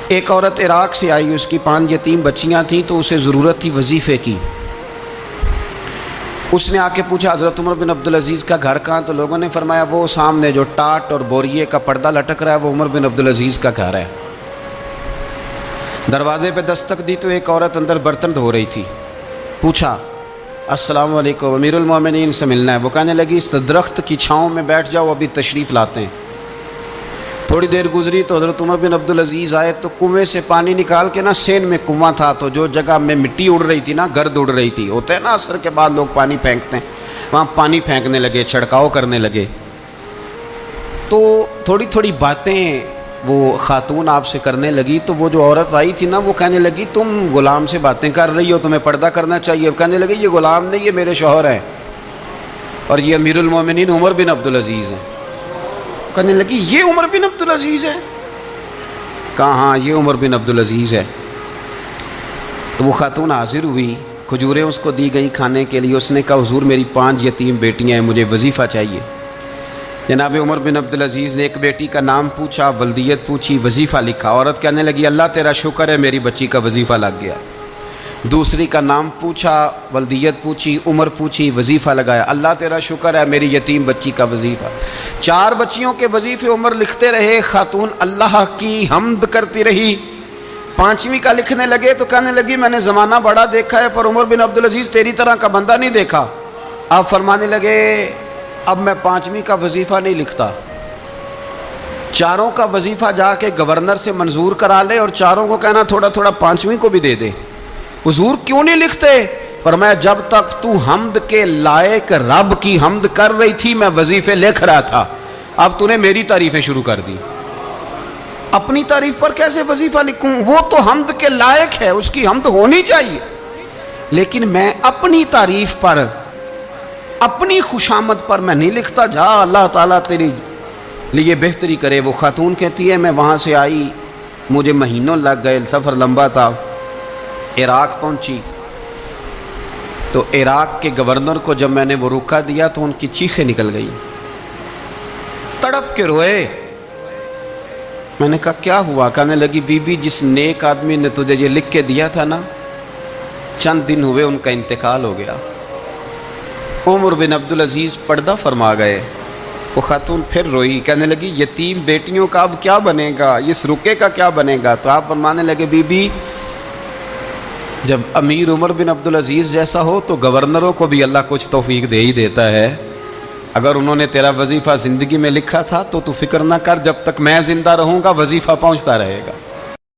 ایک عورت عراق سے آئی، اس کی 5 یتیم بچیاں تھیں، تو اسے ضرورت تھی وظیفے کی۔ اس نے آ کے پوچھا حضرت عمر بن عبدالعزیز کا گھر کہاں؟ تو لوگوں نے فرمایا وہ سامنے جو ٹاٹ اور بوریے کا پردہ لٹک رہا ہے وہ عمر بن عبدالعزیز کا گھر ہے۔ دروازے پہ دستک دی تو ایک عورت اندر برتن دھو رہی تھی۔ پوچھا السلام علیکم، امیر المومنین سے ملنا ہے۔ وہ کہنے لگی اس درخت کی چھاؤں میں بیٹھ جاؤ، ابھی تشریف لاتے ہیں۔ تھوڑی دیر گزری تو حضرت عمر بن عبدالعزیز آئے تو کنویں سے پانی نکال کے نا، سین میں کنواں تھا، تو جو جگہ میں مٹی اڑ رہی تھی نا، گرد اڑ رہی تھی، ہوتا ہے نا عصر کے بعد لوگ پانی پھینکتے ہیں، وہاں پانی پھینکنے لگے، چھڑکاؤ کرنے لگے۔ تو تھوڑی تھوڑی باتیں وہ خاتون آپ سے کرنے لگی، تو وہ جو عورت آئی تھی نا، وہ کہنے لگی تم غلام سے باتیں کر رہی ہو، تمہیں پردہ کرنا چاہیے۔ کہنے لگی یہ غلام نہیں، یہ میرے شوہر ہیں، اور یہ امیر المومنین عمر بن عبدالعزیز ہیں۔ کہنے لگی یہ عمر بن عبدالعزیز ہے؟ کہا ہاں یہ عمر بن عبدالعزیز ہے۔ تو وہ خاتون حاضر ہوئی، کھجوریں اس کو دی گئیں کھانے کے لیے۔ اس نے کہا حضور میری 5 یتیم بیٹیاں ہیں، مجھے وظیفہ چاہیے۔ جناب عمر بن عبدالعزیز نے ایک بیٹی کا نام پوچھا، ولدیت پوچھی، وظیفہ لکھا۔ عورت کہنے لگی اللہ تیرا شکر ہے میری بچی کا وظیفہ لگ گیا۔ دوسری کا نام پوچھا، ولدیت پوچھی، عمر پوچھی، وظیفہ لگایا۔ اللہ تیرا شکر ہے میری یتیم بچی کا وظیفہ۔ 4 بچیوں کے وظیفے عمر لکھتے رہے، خاتون اللہ کی حمد کرتی رہی۔ 5ویں کا لکھنے لگے تو کہنے لگی میں نے زمانہ بڑا دیکھا ہے، پر عمر بن عبدالعزیز تیری طرح کا بندہ نہیں دیکھا۔ آپ فرمانے لگے اب میں 5ویں کا وظیفہ نہیں لکھتا، 4 کا وظیفہ جا کے گورنر سے منظور کرا لے، اور 4 کو کہنا تھوڑا تھوڑا 5ویں کو بھی دے دے۔ حضور کیوں نہیں لکھتے؟ فرمایا جب تک تو حمد کے لائق رب کی حمد کر رہی تھی میں وظیفے لکھ رہا تھا، اب تو نے میری تعریفیں شروع کر دی۔ اپنی تعریف پر کیسے وظیفہ لکھوں؟ وہ تو حمد کے لائق ہے، اس کی حمد ہونی چاہیے، لیکن میں اپنی تعریف پر، اپنی خوشامد پر میں نہیں لکھتا۔ جا اللہ تعالیٰ تیری لیے بہتری کرے۔ وہ خاتون کہتی ہے میں وہاں سے آئی، مجھے مہینوں لگ گئے، سفر لمبا تھا، عراق پہنچی تو عراق کے گورنر کو جب میں نے وہ روکا دیا تو ان کی چیخیں نکل گئی، تڑپ کے روئے۔ میں نے کہا کیا ہوا؟ کہنے لگی بی بی جس نیک آدمی نے تجھے یہ لکھ کے دیا تھا نا، چند دن ہوئے ان کا انتقال ہو گیا۔ عمر بن عبدالعزیز پردہ فرما گئے۔ وہ خاتون پھر روئی، کہنے لگی یتیم بیٹیوں کا اب کیا بنے گا، اس رکے کا کیا بنے گا؟ تو آپ فرمانے لگے بی بی جب امیر عمر بن عبدالعزیز جیسا ہو تو گورنروں کو بھی اللہ کچھ توفیق دے ہی دیتا ہے۔ اگر انہوں نے تیرا وظیفہ زندگی میں لکھا تھا تو فکر نہ کر، جب تک میں زندہ رہوں گا وظیفہ پہنچتا رہے گا۔